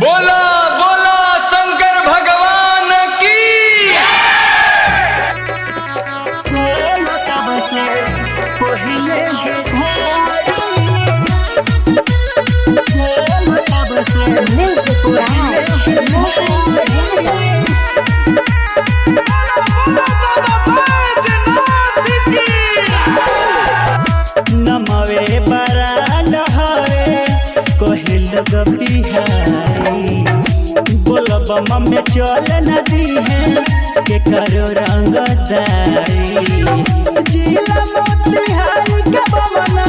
बोला बोला शंकर भगवान की। नमवे बरान हरे कोहिल बिहारी बोलबम में चल नदी है के करो रंगदारी जिला मोतिहारी के बमना